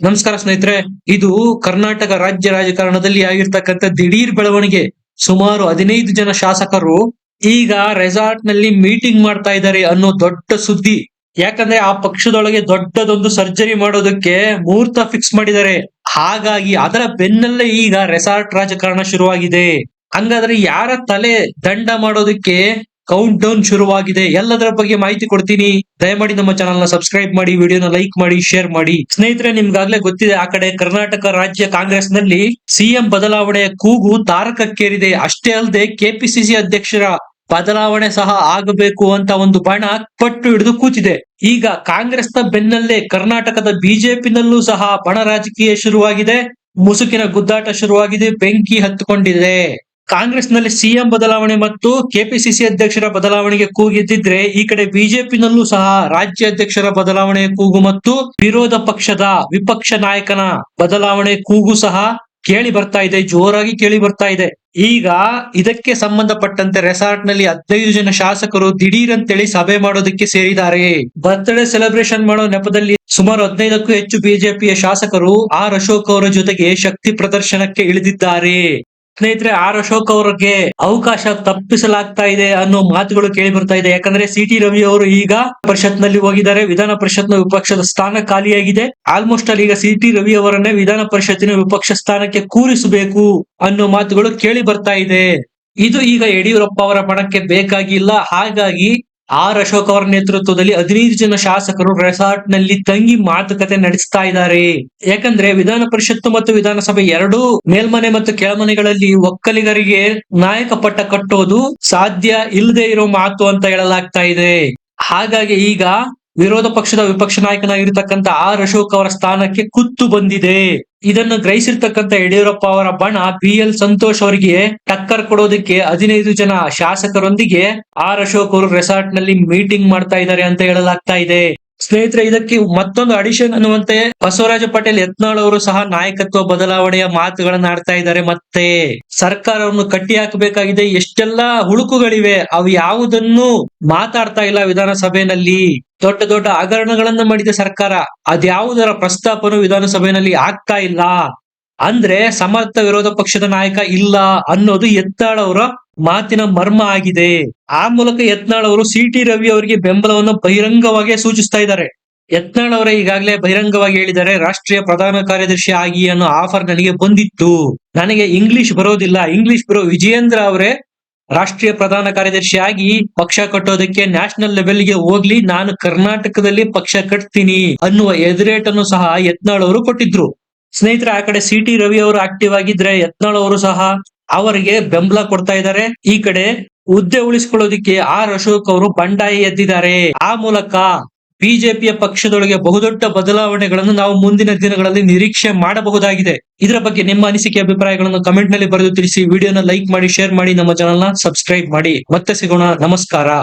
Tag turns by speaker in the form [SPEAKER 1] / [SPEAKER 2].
[SPEAKER 1] ನಮಸ್ಕಾರ ಸ್ನೇಹಿತರೆ. ಇದು ಕರ್ನಾಟಕ ರಾಜ್ಯ ರಾಜಕಾರಣದಲ್ಲಿ ಆಗಿರ್ತಕ್ಕಂಥ ದಿಢೀರ್ ಬೆಳವಣಿಗೆ. ಸುಮಾರು 15 ಜನ ಶಾಸಕರು ಈಗ ರೆಸಾರ್ಟ್ ನಲ್ಲಿ ಮೀಟಿಂಗ್ ಮಾಡ್ತಾ ಇದ್ದಾರೆ ಅನ್ನೋ ದೊಡ್ಡ ಸುದ್ದಿ. ಯಾಕಂದ್ರೆ ಆ ಪಕ್ಷದೊಳಗೆ ದೊಡ್ಡದೊಂದು ಸರ್ಜರಿ ಮಾಡೋದಕ್ಕೆ ಮುಹೂರ್ತ ಫಿಕ್ಸ್ ಮಾಡಿದ್ದಾರೆ. ಹಾಗಾಗಿ ಅದರ ಬೆನ್ನಲ್ಲೇ ಈಗ ರೆಸಾರ್ಟ್ ರಾಜಕಾರಣ ಶುರುವಾಗಿದೆ. ಹಂಗಾದ್ರೆ ಯಾರ ತಲೆ ದಂಡ ಮಾಡೋದಕ್ಕೆ ಕೌಂಟ್ ಡೌನ್ ಶುರುವಾಗಿದೆ. ಎಲ್ಲದರ ಬಗ್ಗೆ ಮಾಹಿತಿ ಕೊಡ್ತೀನಿ. ದಯಮಾಡಿ ನಮ್ಮ ಚಾನಲ್ ನ ಸಬ್ಸ್ಕ್ರೈಬ್ ಮಾಡಿ, ವಿಡಿಯೋನ ಲೈಕ್ ಮಾಡಿ, ಶೇರ್ ಮಾಡಿ. ಸ್ನೇಹಿತರೆ, ನಿಮ್ಗಾಗ್ಲೇ ಗೊತ್ತಿದೆ, ಆ ಕಡೆ ಕರ್ನಾಟಕ ರಾಜ್ಯ ಕಾಂಗ್ರೆಸ್ ನಲ್ಲಿ ಸಿಎಂ ಬದಲಾವಣೆಯ ಕೂಗು ತಾರಕಕ್ಕೇರಿದೆ. ಅಷ್ಟೇ ಅಲ್ಲದೆ ಕೆಪಿಸಿಸಿ ಅಧ್ಯಕ್ಷರ ಬದಲಾವಣೆ ಸಹ ಆಗಬೇಕು ಅಂತ ಒಂದು ಬಣ ಪಟ್ಟು ಹಿಡಿದು ಕೂತಿದೆ. ಈಗ ಕಾಂಗ್ರೆಸ್ ನ ಬೆನ್ನಲ್ಲೇ ಕರ್ನಾಟಕದ ಬಿಜೆಪಿನಲ್ಲೂ ಸಹ ಬಣ ರಾಜಕೀಯ ಶುರುವಾಗಿದೆ. ಮುಸುಕಿನ ಗುದ್ದಾಟ ಶುರುವಾಗಿದೆ. ಬೆಂಕಿ ಹತ್ತುಕೊಂಡಿದೆ. ಕಾಂಗ್ರೆಸ್ ನಲ್ಲಿ ಸಿಎಂ ಬದಲಾವಣೆ ಮತ್ತು ಕೆಪಿಸಿಸಿ ಅಧ್ಯಕ್ಷರ ಬದಲಾವಣೆಗೆ ಕೂಗಿದ್ದಿದ್ರೆ, ಈ ಕಡೆ ಬಿಜೆಪಿನಲ್ಲೂ ಸಹ ರಾಜ್ಯ ಅಧ್ಯಕ್ಷರ ಬದಲಾವಣೆಯ ಕೂಗು ಮತ್ತು ವಿರೋಧ ಪಕ್ಷದ ವಿಪಕ್ಷ ನಾಯಕನ ಬದಲಾವಣೆ ಕೂಗು ಸಹ ಕೇಳಿ ಬರ್ತಾ ಇದೆ, ಜೋರಾಗಿ ಕೇಳಿ ಬರ್ತಾ ಇದೆ. ಈಗ ಇದಕ್ಕೆ ಸಂಬಂಧಪಟ್ಟಂತೆ ರೆಸಾರ್ಟ್ ನಲ್ಲಿ 15 ಜನ ಶಾಸಕರು ದಿಢೀರ್ ಅಂತೇಳಿ ಸಭೆ ಮಾಡೋದಕ್ಕೆ ಸೇರಿದ್ದಾರೆ. ಬರ್ತ್ಡೇ ಸೆಲೆಬ್ರೇಷನ್ ಮಾಡೋ ನೆಪದಲ್ಲಿ ಸುಮಾರು 15ಕ್ಕೂ ಹೆಚ್ಚು ಬಿಜೆಪಿಯ ಶಾಸಕರು ಆರ್ ಅಶೋಕ್ ಅವರ ಜೊತೆಗೆ ಶಕ್ತಿ ಪ್ರದರ್ಶನಕ್ಕೆ ಇಳಿದಿದ್ದಾರೆ. ಸ್ನೇಹಿತರೆ, ಆರ್ ಅಶೋಕ್ ಅವರಿಗೆ ಅವಕಾಶ ತಪ್ಪಿಸಲಾಗ್ತಾ ಇದೆ ಅನ್ನೋ ಮಾತುಗಳು ಕೇಳಿ ಬರ್ತಾ ಇದೆ. ಯಾಕಂದ್ರೆ ಸಿ.ಟಿ. ರವಿ ಅವರು ಈಗ ಪರಿಷತ್ ನಲ್ಲಿ ಹೋಗಿದ್ದಾರೆ. ವಿಧಾನ ಪರಿಷತ್ನ ವಿಪಕ್ಷದ ಸ್ಥಾನ ಖಾಲಿಯಾಗಿದೆ. ಆಲ್ಮೋಸ್ಟ್ ಅಲ್ಲಿ ಈಗ ಸಿ.ಟಿ. ರವಿ ಅವರನ್ನೇ ವಿಧಾನ ಪರಿಷತ್ತಿನ ವಿಪಕ್ಷ ಸ್ಥಾನಕ್ಕೆ ಕೂರಿಸಬೇಕು ಅನ್ನೋ ಮಾತುಗಳು ಕೇಳಿ ಬರ್ತಾ ಇದೆ. ಇದು ಈಗ ಯಡಿಯೂರಪ್ಪ ಅವರ ಬಣಕ್ಕೆ ಬೇಕಾಗಿಲ್ಲ. ಹಾಗಾಗಿ ಆರ್ ಅಶೋಕ್ ಅವರ ನೇತೃತ್ವದಲ್ಲಿ 15 ಜನ ಶಾಸಕರು ರೆಸಾರ್ಟ್ ನಲ್ಲಿ ತಂಗಿ ಮಾತುಕತೆ ನಡೆಸ್ತಾ ಇದ್ದಾರೆ. ಯಾಕಂದ್ರೆ ವಿಧಾನ ಪರಿಷತ್ತು ಮತ್ತು ವಿಧಾನಸಭೆ ಎರಡೂ ಮೇಲ್ಮನೆ ಮತ್ತು ಕೆಳಮನೆಗಳಲ್ಲಿ ಒಕ್ಕಲಿಗರಿಗೆ ನಾಯಕ ಪಟ್ಟ ಕಟ್ಟೋದು ಸಾಧ್ಯ ಇಲ್ಲದೆ ಇರೋ ಮಾತು ಅಂತ ಹೇಳಲಾಗ್ತಾ ಇದೆ. ಹಾಗಾಗಿ ಈಗ ವಿರೋಧ ಪಕ್ಷದ ವಿಪಕ್ಷ ನಾಯಕನಾಗಿರ್ತಕ್ಕಂಥ ಆರ್ ಅಶೋಕ್ ಅವರ ಸ್ಥಾನಕ್ಕೆ ಕುತ್ತು ಬಂದಿದೆ. ಇದನ್ನು ಗ್ರಹಿಸಿರ್ತಕ್ಕಂಥ ಯಡಿಯೂರಪ್ಪ ಅವರ ಬಣ BL ಸಂತೋಷ್ ಅವರಿಗೆ ಟಕ್ಕರ್ ಕೊಡೋದಕ್ಕೆ 15 ಜನ ಶಾಸಕರೊಂದಿಗೆ ಆರ್ ಅಶೋಕ್ ಅವರು ರೆಸಾರ್ಟ್ ನಲ್ಲಿ ಮೀಟಿಂಗ್ ಮಾಡ್ತಾ ಇದ್ದಾರೆ ಅಂತ ಹೇಳಲಾಗ್ತಾ ಇದೆ. ಸ್ನೇಹಿತರೆ, ಇದಕ್ಕೆ ಮತ್ತೊಂದು ಅಡಿಷನ್ ಅನ್ನುವಂತೆ ಬಸವರಾಜ ಪಟೇಲ್ ಯತ್ನಾಳ್ ಅವರು ಸಹ ನಾಯಕತ್ವ ಬದಲಾವಣೆಯ ಮಾತುಗಳನ್ನ ಆಡ್ತಾ ಇದ್ದಾರೆ. ಮತ್ತೆ ಸರ್ಕಾರವನ್ನು ಕಟ್ಟಿ ಹಾಕಬೇಕಾಗಿದೆ. ಎಷ್ಟೆಲ್ಲಾ ಹುಳುಕುಗಳಿವೆ, ಅವು ಯಾವುದನ್ನು ಮಾತಾಡ್ತಾ ಇಲ್ಲ. ವಿಧಾನಸಭೆಯಲ್ಲಿ ದೊಡ್ಡ ದೊಡ್ಡ ಹಗರಣಗಳನ್ನ ಮಾಡಿದ ಸರ್ಕಾರ, ಅದ್ಯಾವುದರ ಪ್ರಸ್ತಾಪನು ವಿಧಾನಸಭೆಯಲ್ಲಿ ಆಗ್ತಾ ಇಲ್ಲ. ಅಂದ್ರೆ ಸಮರ್ಥ ವಿರೋಧ ಪಕ್ಷದ ನಾಯಕ ಇಲ್ಲ ಅನ್ನೋದು ಯತ್ನಾಳ್ ಅವರ ಮಾತಿನ ಮರ್ಮ ಆಗಿದೆ. ಆ ಮೂಲಕ ಯತ್ನಾಳ್ ಅವರು ಸಿ.ಟಿ. ರವಿ ಅವರಿಗೆ ಬೆಂಬಲವನ್ನು ಬಹಿರಂಗವಾಗಿ ಸೂಚಿಸ್ತಾ ಇದ್ದಾರೆ. ಯತ್ನಾಳ್ ಅವರೇ ಈಗಾಗಲೇ ಬಹಿರಂಗವಾಗಿ ಹೇಳಿದ್ದಾರೆ, ರಾಷ್ಟ್ರೀಯ ಪ್ರಧಾನ ಕಾರ್ಯದರ್ಶಿ ಆಗಿ ಅನ್ನೋ ಆಫರ್ ನನಗೆ ಬಂದಿತ್ತು. ನನಗೆ ಇಂಗ್ಲಿಷ್ ಬರೋದಿಲ್ಲ. ಇಂಗ್ಲಿಷ್ ಬರೋ ವಿಜಯೇಂದ್ರ ಅವರೇ ರಾಷ್ಟ್ರೀಯ ಪ್ರಧಾನ ಕಾರ್ಯದರ್ಶಿಯಾಗಿ ಪಕ್ಷ ಕಟ್ಟೋದಕ್ಕೆ ನ್ಯಾಷನಲ್ ಲೆವೆಲ್ಗೆ ಹೋಗ್ಲಿ, ನಾನು ಕರ್ನಾಟಕದಲ್ಲಿ ಪಕ್ಷ ಕಟ್ತೀನಿ ಅನ್ನುವ ಎದುರೇಟನ್ನು ಸಹ ಯತ್ನಾಳ್ ಅವರು ಕೊಟ್ಟಿದ್ರು. ಸ್ನೇಹಿತರೆ, ಆ ಕಡೆ ಸಿ.ಟಿ. ರವಿ ಅವರು ಆಕ್ಟಿವ್ ಆಗಿದ್ರೆ ಯತ್ನಾಳ್ ಅವರು ಸಹ ಅವರಿಗೆ ಬೆಂಬಲ ಕೊಡ್ತಾ ಇದ್ದಾರೆ. ಈ ಕಡೆ ಹುದ್ದೆ ಉಳಿಸಿಕೊಳ್ಳೋದಿಕ್ಕೆ ಆರ್ ಅಶೋಕ್ ಅವರು ಬಂಡಾಯ ಎದ್ದಿದ್ದಾರೆ. ಆ ಮೂಲಕ ಬಿಜೆಪಿಯ ಪಕ್ಷದೊಳಗೆ ಬಹುದೊಡ್ಡ ಬದಲಾವಣೆಗಳನ್ನು ನಾವು ಮುಂದಿನ ದಿನಗಳಲ್ಲಿ ನಿರೀಕ್ಷೆ ಮಾಡಬಹುದಾಗಿದೆ. ಇದರ ಬಗ್ಗೆ ನಿಮ್ಮ ಅನಿಸಿಕೆ, ಅಭಿಪ್ರಾಯಗಳನ್ನು ಕಮೆಂಟ್ ನಲ್ಲಿ ಬರೆದು ತಿಳಿಸಿ. ವಿಡಿಯೋನ ಲೈಕ್ ಮಾಡಿ, ಶೇರ್ ಮಾಡಿ, ನಮ್ಮ ಚಾನಲ್ ನ ಸಬ್ಸ್ಕ್ರೈಬ್ ಮಾಡಿ. ಮತ್ತೆ ಸಿಗೋಣ. ನಮಸ್ಕಾರ.